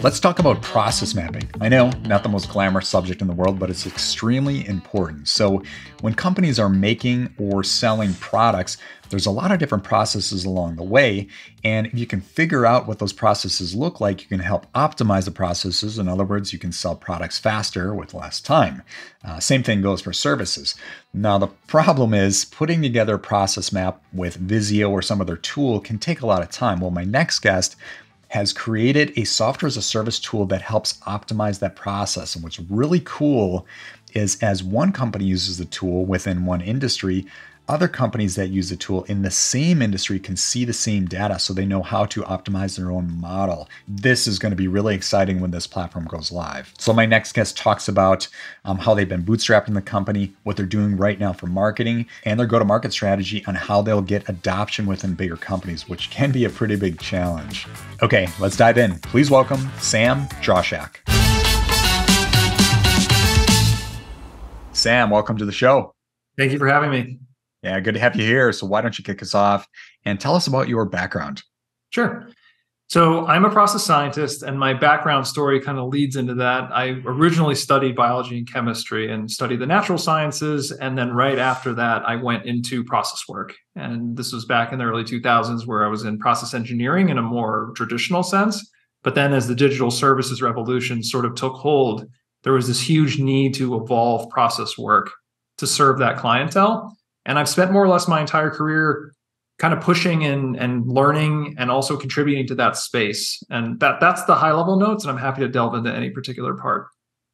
Let's talk about process mapping. I know, not the most glamorous subject in the world, but it's extremely important. So when companies are making or selling products, there's a lot of different processes along the way. And if you can figure out what those processes look like, you can help optimize the processes. In other words, you can sell products faster with less time. Same thing goes for services. Now, the problem is putting together a process map with Visio or some other tool can take a lot of time. Well, my next guest has created a software as a service tool that helps optimize that process. And what's really cool is as one company uses the tool within one industry, other companies that use the tool in the same industry can see the same data so they know how to optimize their own model. This is going to be really exciting when this platform goes live. So my next guest talks about how they've been bootstrapping the company, what they're doing right now for marketing, and their go-to-market strategy on how they'll get adoption within bigger companies, which can be a pretty big challenge. Okay, let's dive in. Please welcome Sam Drauschak. Sam, welcome to the show. Thank you for having me. Yeah, good to have you here. So why don't you kick us off and tell us about your background? Sure. So I'm a process scientist, and my background story kind of leads into that. I originally studied biology and chemistry and studied the natural sciences. And then right after that, I went into process work. And this was back in the early 2000s where I was in process engineering in a more traditional sense. But then as the digital services revolution sort of took hold, there was this huge need to evolve process work to serve that clientele. And I've spent more or less my entire career kind of pushing and learning and also contributing to that space. And that's the high level notes. And I'm happy to delve into any particular part.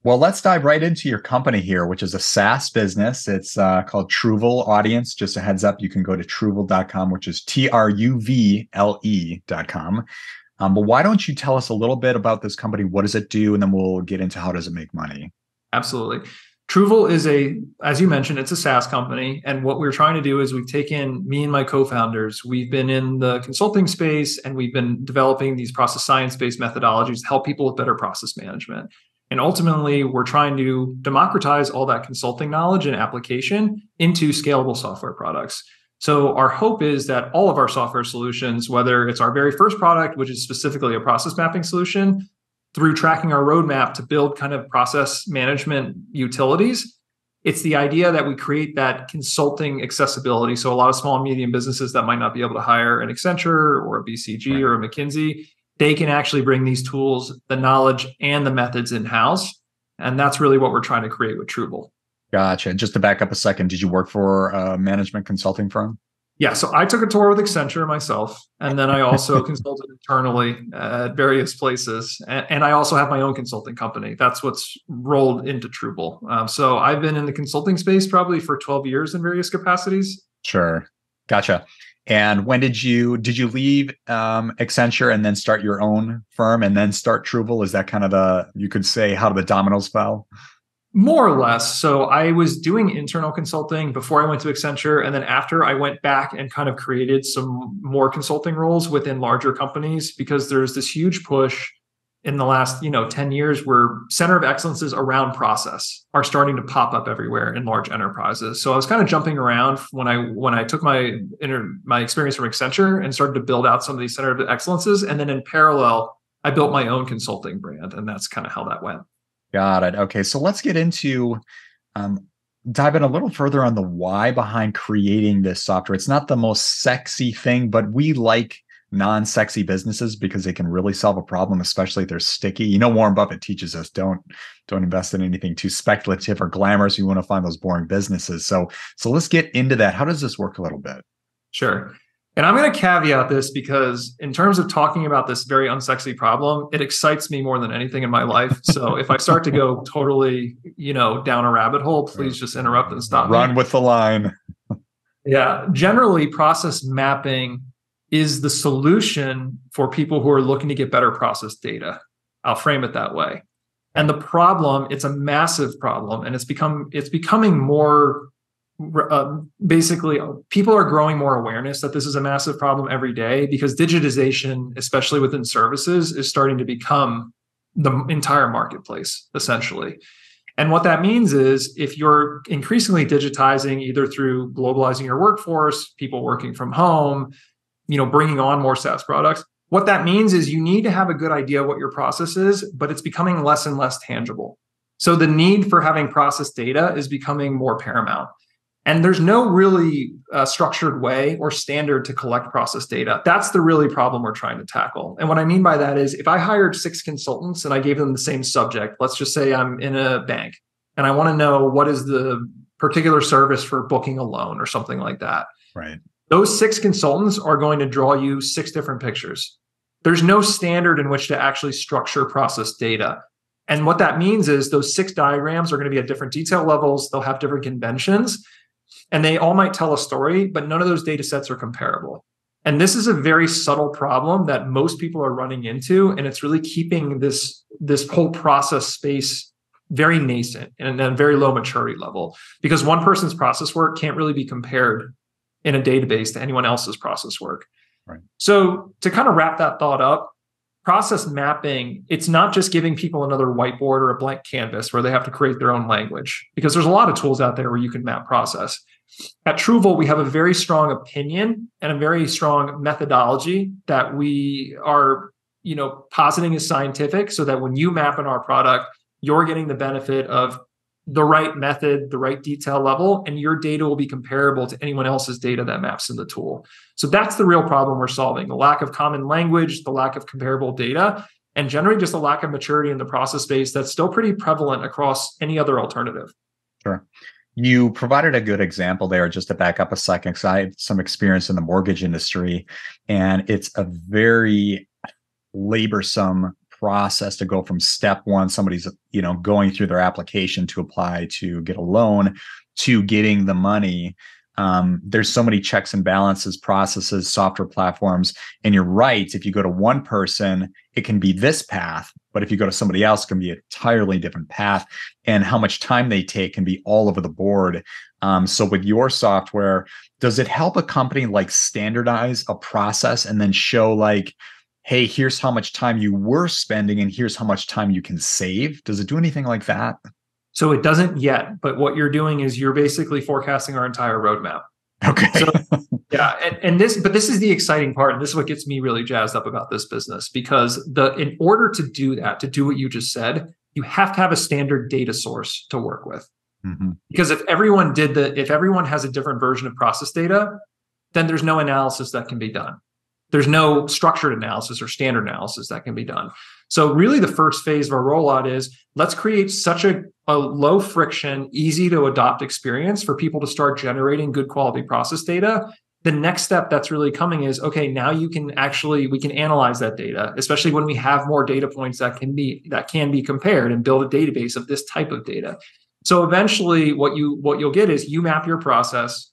Well, let's dive right into your company here, which is a SaaS business. It's called Truval Audience. Just a heads up, you can go to truval.com, which is TRUVLE.com. But why don't you tell us a little bit about this company? What does it do? And then we'll get into how does it make money? Absolutely. Truval is as you mentioned, it's a SaaS company. And what we're trying to do is we've taken me and my co-founders, we've been in the consulting space and we've been developing these process science-based methodologies to help people with better process management. And ultimately, we're trying to democratize all that consulting knowledge and application into scalable software products. So our hope is that all of our software solutions, whether it's our very first product, which is specifically a process mapping solution, through tracking our roadmap to build kind of process management utilities, it's the idea that we create that consulting accessibility. So a lot of small and medium businesses that might not be able to hire an Accenture or a BCG or a McKinsey, they can actually bring these tools, the knowledge and the methods in-house. And that's really what we're trying to create with Truval. Gotcha. Just to back up a second, did you work for a management consulting firm? Yeah, so I took a tour with Accenture myself, and then I also consulted internally at various places. And I also have my own consulting company. That's what's rolled into Truval. So I've been in the consulting space probably for 12 years in various capacities. Sure. Gotcha. And when did you leave Accenture and then start your own firm and then start Truval? Is that kind of you could say how the dominoes fell? More or less. So I was doing internal consulting before I went to Accenture. And then after, I went back and kind of created some more consulting roles within larger companies because there's this huge push in the last 10 years where center of excellences around process are starting to pop up everywhere in large enterprises. So I was kind of jumping around when I took my experience from Accenture and started to build out some of these center of excellences. And then in parallel, I built my own consulting brand. And that's kind of how that went. Got it. Okay, so let's get into dive in a little further on the why behind creating this software. It's not the most sexy thing, but we like non-sexy businesses because they can really solve a problem, especially if they're sticky. Warren Buffett teaches us don't invest in anything too speculative or glamorous. You want to find those boring businesses. So let's get into that. How does this work a little bit? Sure. And I'm going to caveat this because in terms of talking about this very unsexy problem, it excites me more than anything in my life. So if I start to go totally, down a rabbit hole, please just interrupt and stop me. Run with the line. Yeah. Generally, process mapping is the solution for people who are looking to get better process data. I'll frame it that way. And the problem, it's a massive problem, and it's becoming more basically, people are growing more awareness that this is a massive problem every day because digitization, especially within services, is starting to become the entire marketplace, essentially. And what that means is if you're increasingly digitizing either through globalizing your workforce, people working from home, bringing on more SaaS products, What that means is you need to have a good idea what your process is, but it's becoming less and less tangible. So the need for having process data is becoming more paramount. And there's no really structured way or standard to collect process data. That's the really problem we're trying to tackle. And what I mean by that is if I hired 6 consultants and I gave them the same subject, let's just say I'm in a bank and I want to know what is the particular service for booking a loan or something like that. Right. Those 6 consultants are going to draw you 6 different pictures. There's no standard in which to actually structure process data. And what that means is those 6 diagrams are going to be at different detail levels. They'll have different conventions. And they all might tell a story, but none of those data sets are comparable. And this is a very subtle problem that most people are running into. And it's really keeping this whole process space very nascent and at a very low maturity level, because one person's process work can't really be compared in a database to anyone else's process work. Right. So to kind of wrap that thought up, process mapping, it's not just giving people another whiteboard or a blank canvas where they have to create their own language, because there's a lot of tools out there where you can map process. At Truval, we have a very strong opinion and a very strong methodology that we are, positing as scientific, so that when you map in our product, you're getting the benefit of the right method, the right detail level, and your data will be comparable to anyone else's data that maps in the tool. So that's the real problem we're solving: the lack of common language, the lack of comparable data, and generally just a lack of maturity in the process space that's still pretty prevalent across any other alternative. Sure. You provided a good example there. Just to back up a second, because I had some experience in the mortgage industry, and it's a very laborsome process to go from step one, somebody's going through their application to apply to get a loan, to getting the money. There's so many checks and balances, processes, software platforms. And you're right, if you go to one person, it can be this path, but if you go to somebody else, it can be an entirely different path. And how much time they take can be all over the board. So with your software, does it help a company like standardize a process and then show like, hey, here's how much time you were spending and here's how much time you can save? Does it do anything like that? So it doesn't yet, but what you're doing is you're basically forecasting our entire roadmap. Okay. So, yeah, and this is the exciting part, and this is what gets me really jazzed up about this business, because in order to do that, to do what you just said, you have to have a standard data source to work with. Mm-hmm. Because if everyone has a different version of process data, then there's no analysis that can be done. There's no structured analysis or standard analysis that can be done. So really the first phase of our rollout is let's create such a low friction, easy to adopt experience for people to start generating good quality process data. The next step that's really coming is, okay, now we can analyze that data, especially when we have more data points that can be compared, and build a database of this type of data. So eventually what you'll get is you map your process.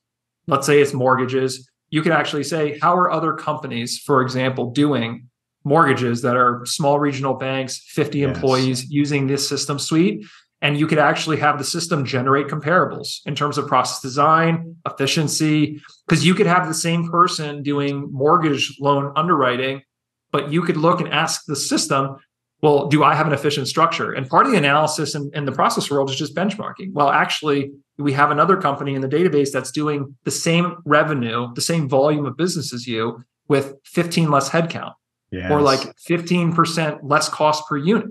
Let's say it's mortgages. You can actually say, how are other companies, for example, doing mortgages that are small regional banks, 50 employees, using this system suite? And you could actually have the system generate comparables in terms of process design, efficiency, because you could have the same person doing mortgage loan underwriting, but you could look and ask the system, well, do I have an efficient structure? And part of the analysis in the process world is just benchmarking. Well, actually, we have another company in the database that's doing the same revenue, the same volume of business as you, with 15 less headcount, or like 15% less cost per unit.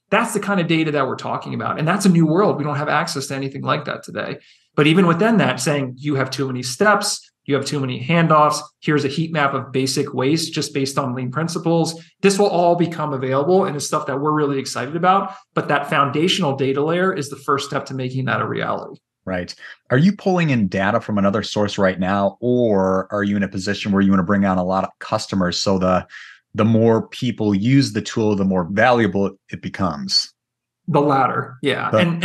That's the kind of data that we're talking about. And that's a new world. We don't have access to anything like that today. But even within that, saying you have too many steps, you have too many handoffs, here's a heat map of basic waste just based on lean principles. This will all become available, and it's stuff that we're really excited about. But that foundational data layer is the first step to making that a reality. Right. Are you pulling in data from another source right now, or are you in a position where you want to bring on a lot of customers so the more people use the tool, the more valuable it becomes? The latter. Yeah. And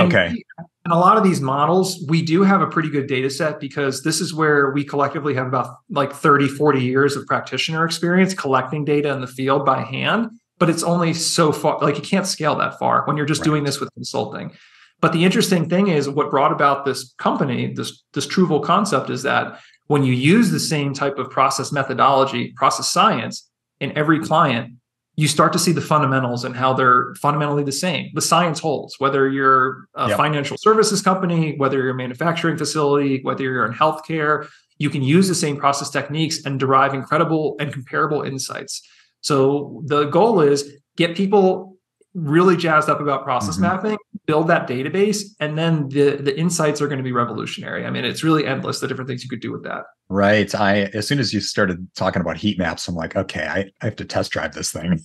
a lot of these models, we do have a pretty good data set, because this is where we collectively have about like 30, 40 years of practitioner experience collecting data in the field by hand. But it's only so far, like you can't scale that far when you're just doing this with consulting. But the interesting thing is what brought about this company, this Truval concept, is that when you use the same type of process methodology, process science in every client, you start to see the fundamentals and how they're fundamentally the same. The science holds, whether you're a financial services company, whether you're a manufacturing facility, whether you're in healthcare, you can use the same process techniques and derive incredible and comparable insights. So the goal is get people really jazzed up about process mapping, build that database, and then the insights are going to be revolutionary. I mean, it's really endless, the different things you could do with that. Right. As soon as you started talking about heat maps, I'm like, okay, I have to test drive this thing.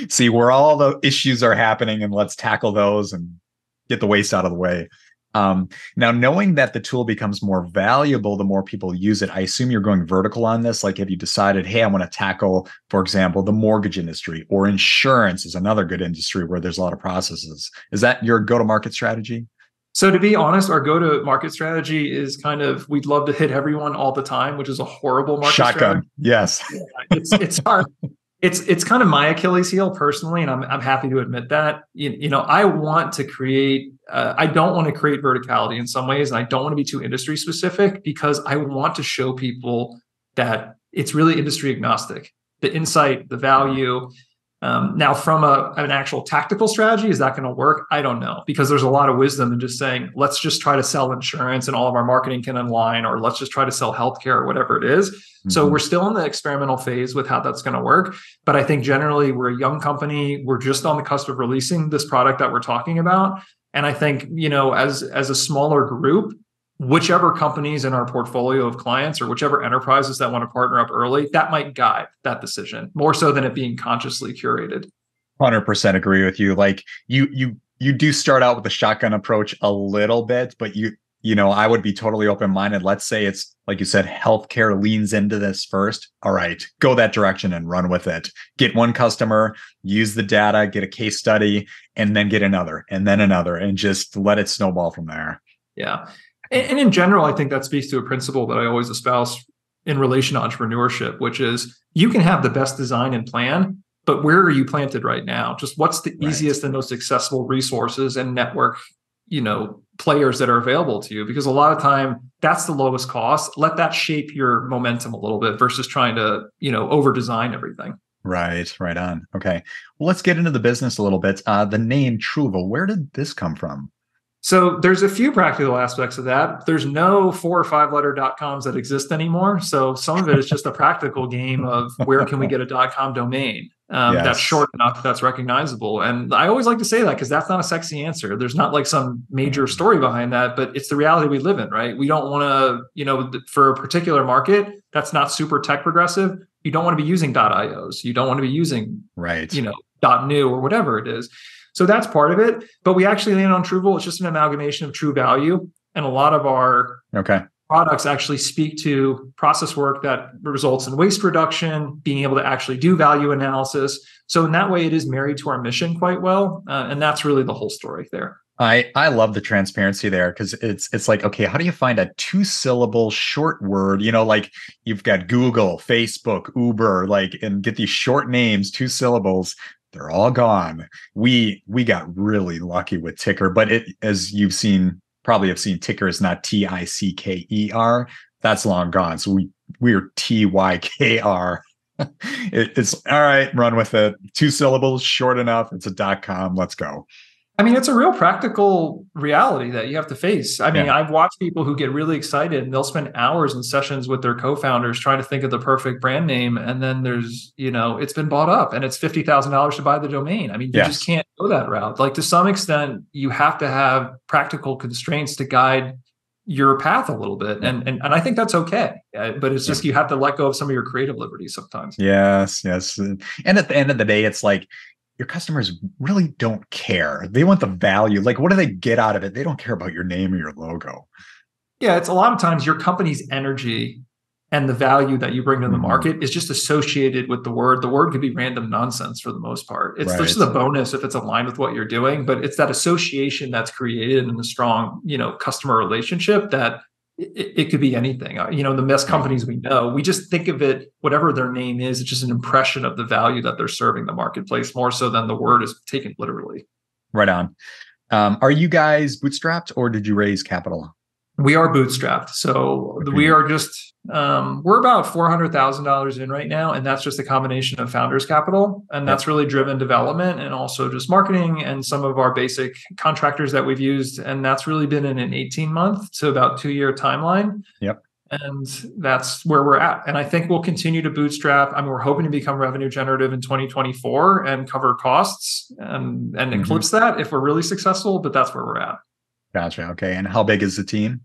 See where all the issues are happening, and let's tackle those and get the waste out of the way. Now, knowing that the tool becomes more valuable the more people use it, I assume you're going vertical on this. Like, have you decided, hey, I want to tackle, for example, the mortgage industry, or insurance is another good industry where there's a lot of processes? Is that your go-to-market strategy? So to be honest, our go-to-market strategy is kind of, we'd love to hit everyone all the time, which is a horrible market shotgun strategy. Yes. It's hard. It's kind of my Achilles heel personally, and I'm happy to admit that. I want to create. I don't want to create verticality in some ways, and I don't want to be too industry specific, because I want to show people that it's really industry agnostic. The insight, the value. Now, from an actual tactical strategy, is that going to work? I don't know, because there's a lot of wisdom in just saying, let's just try to sell insurance and all of our marketing can align, or let's just try to sell healthcare or whatever it is. So we're still in the experimental phase with how that's going to work. But I think generally we're a young company. We're just on the cusp of releasing this product that we're talking about. And I think, as a smaller group, whichever companies in our portfolio of clients or whichever enterprises that want to partner up early, that might guide that decision more so than it being consciously curated. 100% agree with you. Like you do start out with the shotgun approach a little bit, but I would be totally open-minded. Let's say it's, like you said, healthcare leans into this first. All right, go that direction and run with it. Get one customer, use the data, get a case study, and then get another, and then another, and just let it snowball from there. Yeah. And in general, I think that speaks to a principle that I always espouse in relation to entrepreneurship, which is you can have the best design and plan, but where are you planted right now? Just what's the easiest and most accessible resources and network, players that are available to you? Because a lot of time that's the lowest cost. Let that shape your momentum a little bit versus trying to, over design everything. Right on. Okay. Well, let's get into the business a little bit. The name Truval, where did this come from? So there's a few practical aspects of that. There's no 4 or 5 letter .coms that exist anymore. So some of it is just a practical game of where can we get a .com domain that's short enough, that's recognizable. And I always like to say that because that's not a sexy answer. There's not like some major story behind that, but it's the reality we live in, right? We don't want to, for a particular market that's not super tech progressive, you don't want to be using .ios. You don't want to be using, .new or whatever it is. So that's part of it. But we actually land on Truval. It's just an amalgamation of true value. And a lot of our products actually speak to process work that results in waste reduction, being able to actually do value analysis. So in that way, it is married to our mission quite well. And that's really the whole story there. I love the transparency there, because it's like, okay, how do you find a 2-syllable short word? Like you've got Google, Facebook, Uber, and get these short names, 2 syllables. They're all gone. We got really lucky with Ticker, but as you've probably have seen, Ticker is not TICKER. That's long gone. So we're TYKR. It's all right. Run with it. 2 syllables, short enough. It's a .com. Let's go. I mean, it's a real practical reality that you have to face. I mean, I've watched people who get really excited and they'll spend hours in sessions with their co-founders trying to think of the perfect brand name. And then there's, it's been bought up and it's $50,000 to buy the domain. I mean, you just can't go that route. Like to some extent, you have to have practical constraints to guide your path a little bit. And I think that's okay. But it's just, you have to let go of some of your creative liberties sometimes. Yes. And at the end of the day, it's like, your customers really don't care. They want the value. Like, what do they get out of it? They don't care about your name or your logo. Yeah, it's a lot of times your company's energy and the value that you bring to the market is just associated with the word. The word could be random nonsense for the most part. It's just a bonus if it's aligned with what you're doing, but it's that association that's created in the strong, customer relationship that it could be anything. The best companies we know, we just think of it, whatever their name is, it's just an impression of the value that they're serving the marketplace more so than the word is taken literally. Right on. Are you guys bootstrapped or did you raise capital? We are bootstrapped. So we are just, we're about $400,000 in right now. And that's just a combination of founders capital. And that's really driven development and also just marketing and some of our basic contractors that we've used. And that's really been in an 18-month to about 2-year timeline. Yep. And that's where we're at. And I think we'll continue to bootstrap. I mean, we're hoping to become revenue generative in 2024 and cover costs and eclipse that if we're really successful, but that's where we're at. Gotcha. Okay. And how big is the team?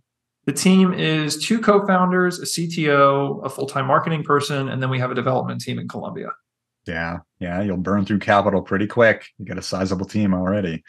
The team is 2 co-founders, a CTO, a full-time marketing person, and then we have a development team in Colombia. Yeah. Yeah. You'll burn through capital pretty quick. You got a sizable team already.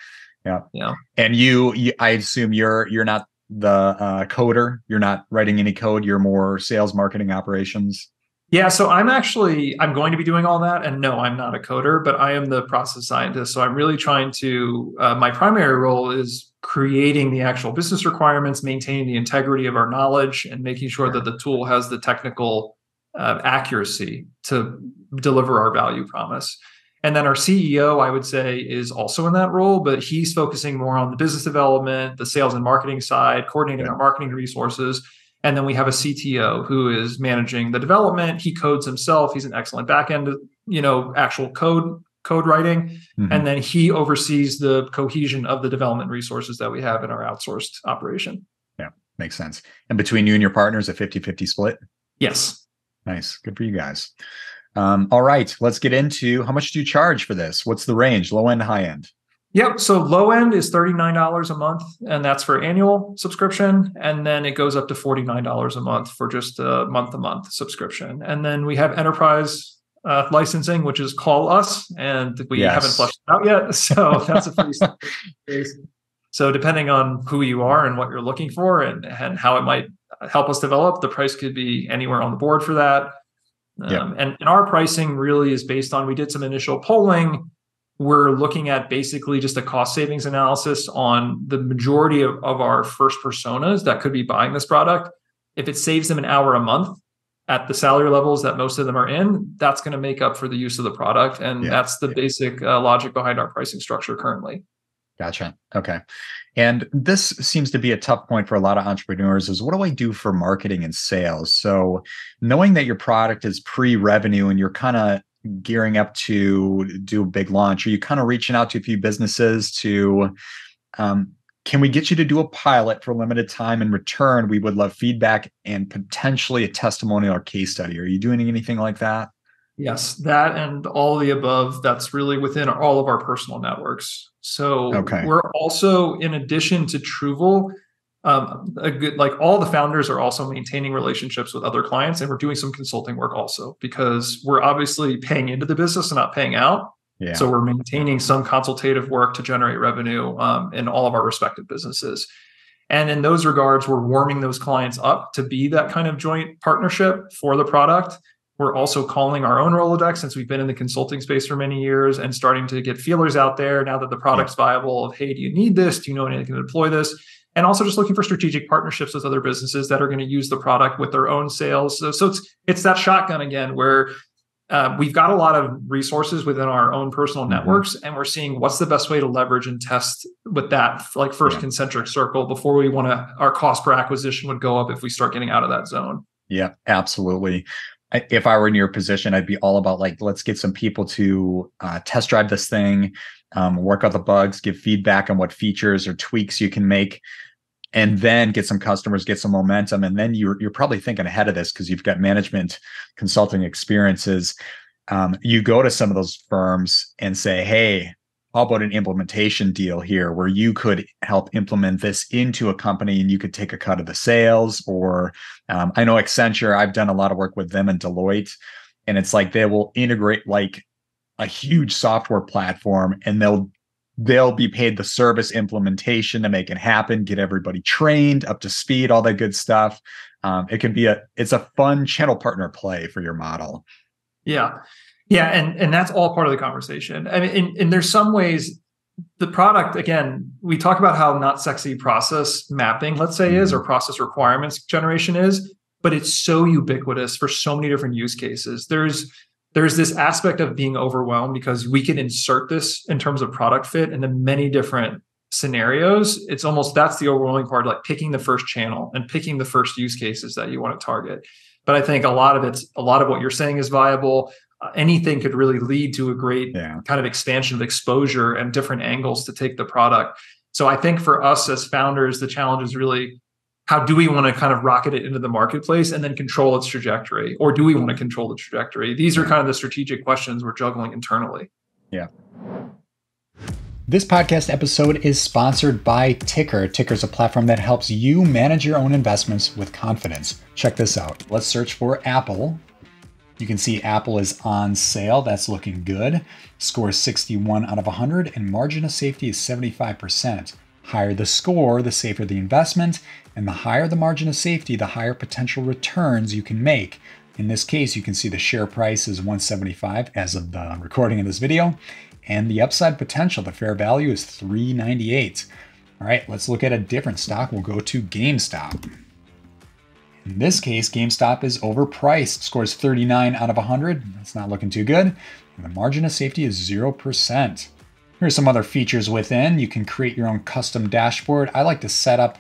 Yeah. Yeah. And you I assume you're not the coder. You're not writing any code. You're more sales, marketing, operations. Yeah, so I'm going to be doing all that. And no, I'm not a coder, but I am the process scientist. So I'm really trying to, my primary role is creating the actual business requirements, maintaining the integrity of our knowledge, and making sure that the tool has the technical accuracy to deliver our value promise. And then our CEO, I would say, is also in that role, but he's focusing more on the business development, the sales and marketing side, coordinating our marketing resources. And then we have a CTO who is managing the development. He codes himself. He's an excellent backend, actual code writing. And then he oversees the cohesion of the development resources that we have in our outsourced operation. Yeah, makes sense. And between you and your partners, a 50-50 split? Yes. Nice. Good for you guys. All right, let's get into how much do you charge for this? What's the range, low end, high end? Yep. So low end is $39 a month, and that's for annual subscription. And then it goes up to $49 a month for just a month-to-month subscription. And then we have enterprise licensing, which is Call Us, and we haven't fleshed it out yet. So that's a free subscription. So depending on who you are and what you're looking for and how it might help us develop, the price could be anywhere on the board for that. And our pricing really is based on, we did some initial polling. We're looking at basically just a cost savings analysis on the majority of our first personas that could be buying this product. If it saves them an hour a month at the salary levels that most of them are in, that's going to make up for the use of the product. And that's the basic logic behind our pricing structure currently. Gotcha. Okay. And this seems to be a tough point for a lot of entrepreneurs is, what do I do for marketing and sales? So knowing that your product is pre-revenue and you're kind of gearing up to do a big launch, are you kind of reaching out to a few businesses to, can we get you to do a pilot for a limited time? In return, we would love feedback and potentially a testimonial or case study. Are you doing anything like that? Yes, that and all of the above. That's really within all of our personal networks. So we're also, in addition to Truval, all the founders are also maintaining relationships with other clients, and we're doing some consulting work also, because we're obviously paying into the business and not paying out. So we're maintaining some consultative work to generate revenue in all of our respective businesses. And in those regards, we're warming those clients up to be that kind of joint partnership for the product. We're also calling our own Rolodex, since we've been in the consulting space for many years, and starting to get feelers out there now that the product's viable of, hey, do you need this? Do you know anything to deploy this? And also just looking for strategic partnerships with other businesses that are going to use the product with their own sales. So it's that shotgun again, where we've got a lot of resources within our own personal networks, and we're seeing what's the best way to leverage and test with that, like first concentric circle, before we want to, our cost per acquisition would go up if we start getting out of that zone. Yeah, absolutely. If I were in your position, I'd be all about, like, let's get some people to test drive this thing, work out the bugs, give feedback on what features or tweaks you can make, and then get some customers, get some momentum. And then you're probably thinking ahead of this because you've got management consulting experiences. You go to some of those firms and say, hey, how about an implementation deal here where you could help implement this into a company and you could take a cut of the sales? Or I know Accenture, I've done a lot of work with them and Deloitte, and it's like they will integrate like a huge software platform, and they'll be paid the service implementation to make it happen, get everybody trained up to speed, all that good stuff. It can be it's a fun channel partner play for your model. Yeah. Yeah. And that's all part of the conversation. I mean, and there's some ways the product, again, we talk about how not sexy process mapping, let's say, is, or process requirements generation is, but it's so ubiquitous for so many different use cases. There's this aspect of being overwhelmed because we can insert this in terms of product fit into many different scenarios. It's almost, that's the overwhelming part, like picking the first channel and picking the first use cases that you want to target. But I think a lot of what you're saying is viable. Anything could really lead to a great kind of expansion of exposure and different angles to take the product. So I think for us as founders, the challenge is really how do we want to kind of rocket it into the marketplace and then control its trajectory? Or do we want to control the trajectory? These are kind of the strategic questions we're juggling internally. Yeah. This podcast episode is sponsored by Ticker. Ticker is a platform that helps you manage your own investments with confidence. Check this out. Let's search for Apple. You can see Apple is on sale. That's looking good. Score is 61 out of 100 and margin of safety is 75%. Higher the score, the safer the investment, and the higher the margin of safety, the higher potential returns you can make. In this case, you can see the share price is 175 as of the recording of this video, and the upside potential, the fair value, is 398. All right, let's look at a different stock. We'll go to GameStop. In this case, GameStop is overpriced. Scores 39 out of 100. That's not looking too good. And the margin of safety is 0%. Here's some other features within. You can create your own custom dashboard. I like to set up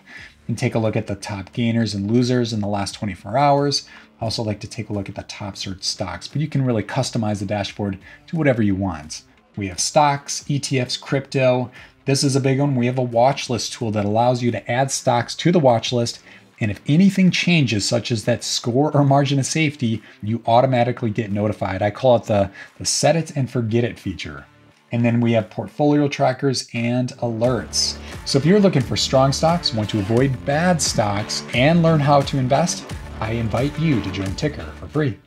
and take a look at the top gainers and losers in the last 24 hours. I also like to take a look at the top search stocks, but you can really customize the dashboard to whatever you want. We have stocks, ETFs, crypto. This is a big one. We have a watch list tool that allows you to add stocks to the watch list. And if anything changes, such as that score or margin of safety, you automatically get notified. I call it the set it and forget it feature. And then we have portfolio trackers and alerts. So if you're looking for strong stocks, want to avoid bad stocks, and learn how to invest, I invite you to join Ticker for free.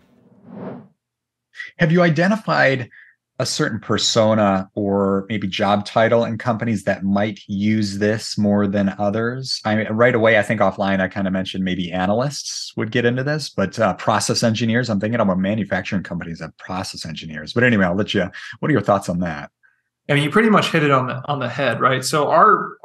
Have you identified a certain persona or maybe job title in companies that might use this more than others? Right away, I think offline, I kind of mentioned maybe analysts would get into this, but process engineers, I'm thinking about manufacturing companies that process engineers. But anyway, I'll let you, what are your thoughts on that? I mean, you pretty much hit it on the head, right? So our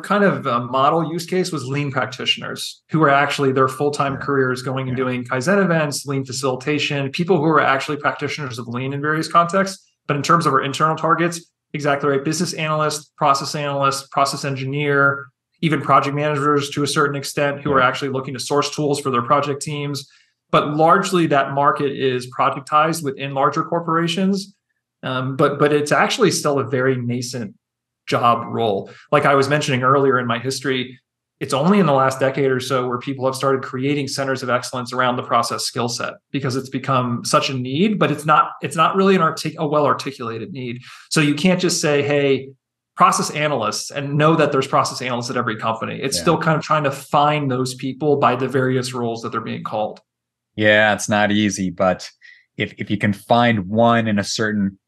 kind of model use case was lean practitioners who are actually their full-time careers going and doing Kaizen events, lean facilitation, people who are actually practitioners of lean in various contexts. But in terms of our internal targets, exactly right. Business analyst, process engineer, even project managers to a certain extent who are actually looking to source tools for their project teams. But largely that market is projectized within larger corporations. But it's actually still a very nascent job role. Like I was mentioning earlier in my history, it's only in the last decade or so where people have started creating centers of excellence around the process skill set because it's become such a need, but it's not really a well-articulated need. So you can't just say, hey, process analysts, and know that there's process analysts at every company. It's still kind of trying to find those people by the various roles that they're being called. Yeah, it's not easy, but if you can find one in a certain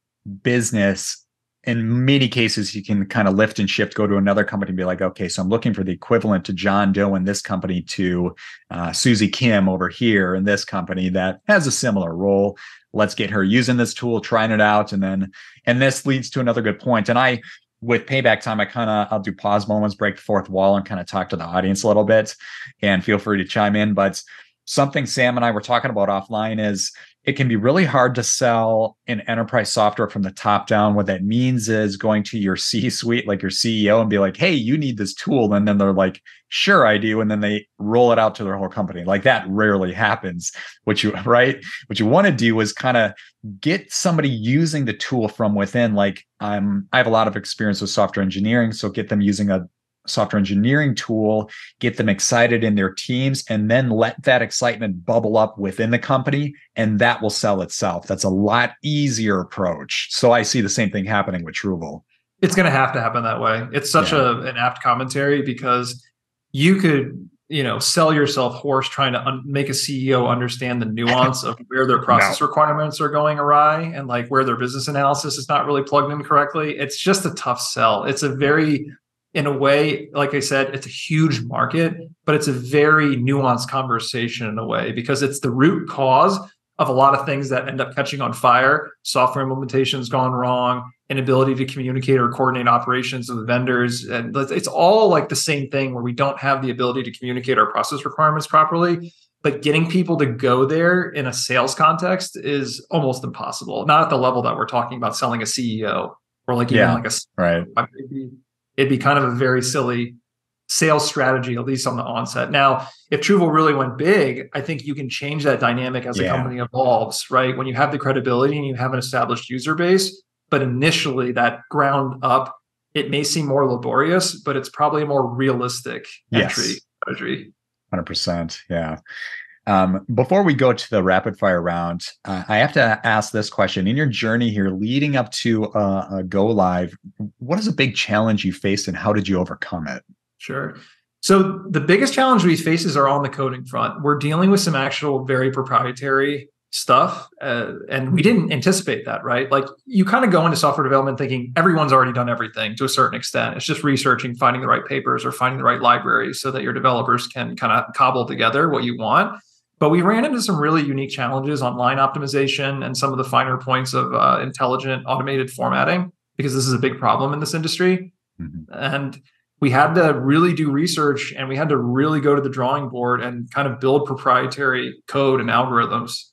business, in many cases, you can kind of lift and shift, go to another company and be like, okay, so I'm looking for the equivalent to John Doe in this company to Susie Kim over here in this company that has a similar role. Let's get her using this tool, trying it out. And this leads to another good point. And with Payback Time, I'll do pause moments, break the fourth wall, and kind of talk to the audience a little bit, and feel free to chime in. But something Sam and I were talking about offline is it can be really hard to sell an enterprise software from the top down. What that means is going to your C-suite, like your CEO, and be like, hey, you need this tool. And then they're like, sure, I do. And then they roll it out to their whole company. Like that rarely happens. What you want to do is kind of get somebody using the tool from within. Like I have a lot of experience with software engineering. So get them using a software engineering tool, get them excited in their teams, and then let that excitement bubble up within the company, and that will sell itself. That's a lot easier approach. So I see the same thing happening with Truval. It's going to happen that way. It's such an apt commentary because you could, sell yourself hoarse trying to make a CEO understand the nuance of where their process requirements are going awry and like where their business analysis is not really plugged in correctly. It's just a tough sell. It's a very, in a way, like I said, it's a huge market, but it's a very nuanced conversation in a way because it's the root cause of a lot of things that end up catching on fire. Software implementation's gone wrong, inability to communicate or coordinate operations with vendors. And it's all like the same thing where we don't have the ability to communicate our process requirements properly. But getting people to go there in a sales context is almost impossible. Not at the level that we're talking about selling a CEO or like even like a right. It'd be kind of a very silly sales strategy, at least on the onset. Now, if Truval really went big, I think you can change that dynamic as the company evolves, right? When you have the credibility and you have an established user base, but initially that ground up, it may seem more laborious, but it's probably a more realistic entry. strategy. 100%. Yeah. Before we go to the rapid fire round, I have to ask this question. In your journey here leading up to a go live, what is a big challenge you faced and how did you overcome it? Sure. So the biggest challenge we face is on the coding front. We're dealing with some actual very proprietary stuff, and we didn't anticipate that, right? Like you kind of go into software development thinking everyone's already done everything to a certain extent. It's just researching, finding the right papers or finding the right libraries so that your developers can kind of cobble together what you want. But we ran into some really unique challenges on line optimization and some of the finer points of intelligent automated formatting, because this is a big problem in this industry. Mm-hmm. And we had to really do research and we had to really go to the drawing board and kind of build proprietary code and algorithms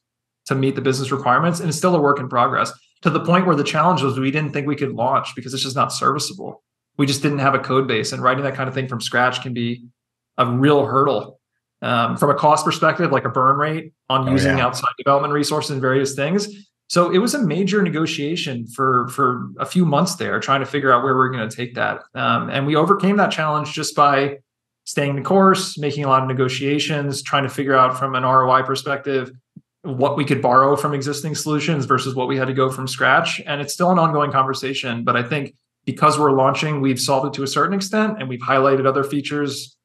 to meet the business requirements. And it's still a work in progress, to the point where the challenge was we didn't think we could launch because it's just not serviceable. We just didn't have a code base, and writing that kind of thing from scratch can be a real hurdle. From a cost perspective, like a burn rate on using outside development resources and various things. So it was a major negotiation for a few months there, trying to figure out where we're going to take that. And we overcame that challenge just by staying the course, making a lot of negotiations, trying to figure out from an ROI perspective what we could borrow from existing solutions versus what we had to go from scratch. And it's still an ongoing conversation. But I think because we're launching, we've solved it to a certain extent, and we've highlighted other features,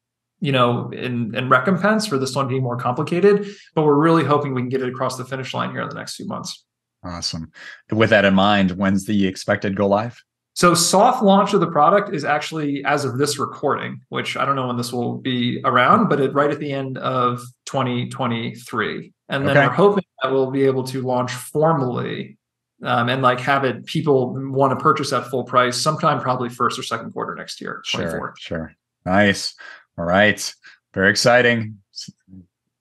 in recompense for this one being more complicated. But we're really hoping we can get it across the finish line here in the next few months. Awesome. With that in mind, when's the expected go live? So soft launch of the product is actually, as of this recording, which I don't know when this will be around, but right at the end of 2023. And then we're hoping that we'll be able to launch formally and have it, people want to purchase at full price sometime probably first or second quarter next year. 24. Sure. Nice. All right. Very exciting.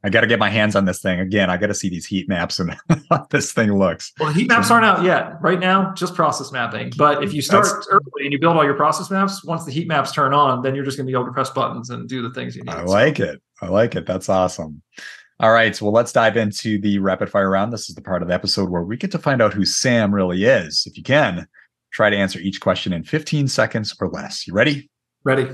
I got to get my hands on this thing. Again, I got to see these heat maps and how this thing looks. Well, heat maps aren't out yet. Right now, just process mapping. But if you start early and you build all your process maps, once the heat maps turn on, then you're just going to be able to press buttons and do the things you need. I like it. That's awesome. All right. Well, let's dive into the rapid fire round. This is the part of the episode where we get to find out who Sam really is. If you can, try to answer each question in 15 seconds or less. You ready? Ready.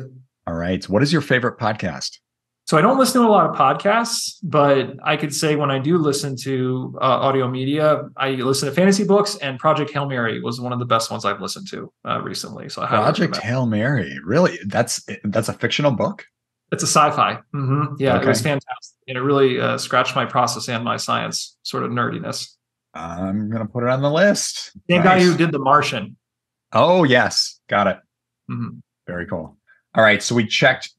All right. What is your favorite podcast? So I don't listen to a lot of podcasts, but I could say when I do listen to audio media, I listen to fantasy books, and Project Hail Mary was one of the best ones I've listened to recently. So Project Hail Mary, really? That's a fictional book? It's a sci-fi. Mm-hmm. Yeah, It was fantastic. And it really scratched my process and my science sort of nerdiness. I'm going to put it on the list. Same guy who did The Martian. Oh, yes. Got it. Mm-hmm. Very cool. All right. So we checked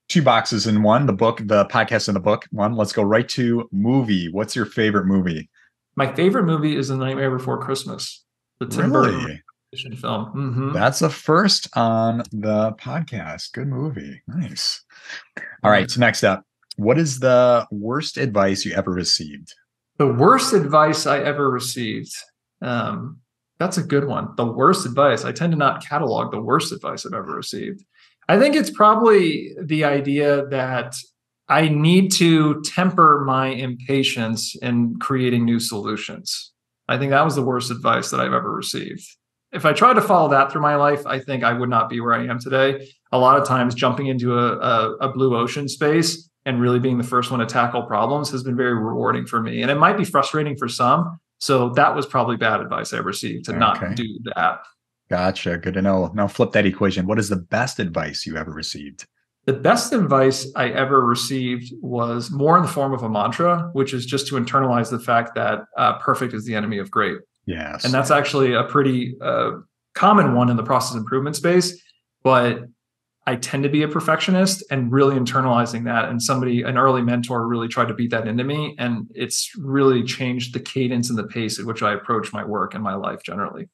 2 boxes in one, the book, the podcast and the book. Let's go right to movie. What's your favorite movie? My favorite movie is The Nightmare Before Christmas, the Tim Burton film. Mm-hmm. That's the first on the podcast. Good movie. Nice. All right. So next up, what is the worst advice you ever received? The worst advice I ever received. That's a good one. The worst advice. I tend to not catalog the worst advice I've ever received. I think it's probably the idea that I need to temper my impatience in creating new solutions. I think that was the worst advice that I've ever received. If I tried to follow that through my life, I think I would not be where I am today. A lot of times jumping into a blue ocean space and really being the first one to tackle problems has been very rewarding for me. And it might be frustrating for some. So that was probably bad advice I received, to not do that. Gotcha. Good to know. Now flip that equation. What is the best advice you ever received? The best advice I ever received was more in the form of a mantra, which is just to internalize the fact that perfect is the enemy of great. Yes. And that's actually a pretty common one in the process improvement space. But I tend to be a perfectionist, and really internalizing that. And an early mentor really tried to beat that into me. And it's really changed the cadence and the pace at which I approach my work and my life generally.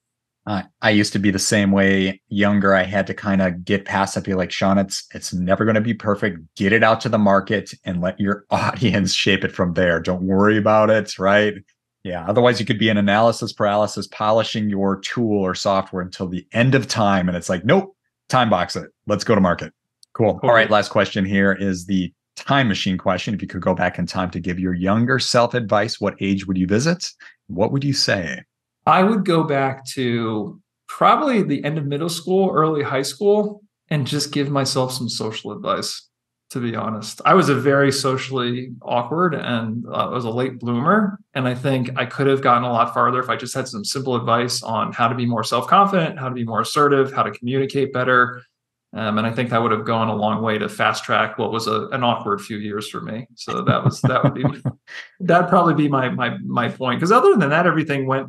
I used to be the same way. Younger, I had to kind of get past it, be like, Sean, it's never going to be perfect. Get it out to the market and let your audience shape it from there. Don't worry about it, right? Yeah. Otherwise, you could be in analysis paralysis, polishing your tool or software until the end of time. And it's like, nope, time box it. Let's go to market. Cool. All right. Last question here is the time machine question. If you could go back in time to give your younger self advice, what age would you visit? What would you say? I would go back to probably the end of middle school, early high school, and just give myself some social advice to be honest. I was a very socially awkward and I was a late bloomer. And I think I could have gotten a lot farther if I just had some simple advice on how to be more self-confident, how to be more assertive, how to communicate better. And I think that would have gone a long way to fast track what was an awkward few years for me. So that'd probably be my point. Because other than that, everything went,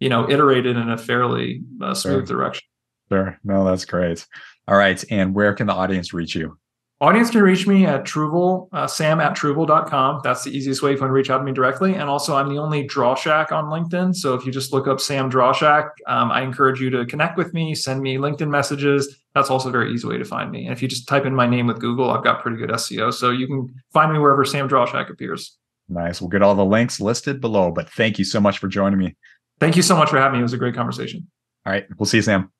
iterated in a fairly smooth direction. Sure. No, that's great. All right. And where can the audience reach you? Audience can reach me at Truval, sam@truval.com. That's the easiest way if you want to reach out to me directly. And also, I'm the only Drauschak on LinkedIn. So if you just look up Sam Drauschak, I encourage you to connect with me, send me LinkedIn messages. That's also a very easy way to find me. And if you just type in my name with Google, I've got pretty good SEO. So you can find me wherever Sam Drauschak appears. Nice. We'll get all the links listed below. But thank you so much for joining me. Thank you so much for having me. It was a great conversation. All right. We'll see you, Sam.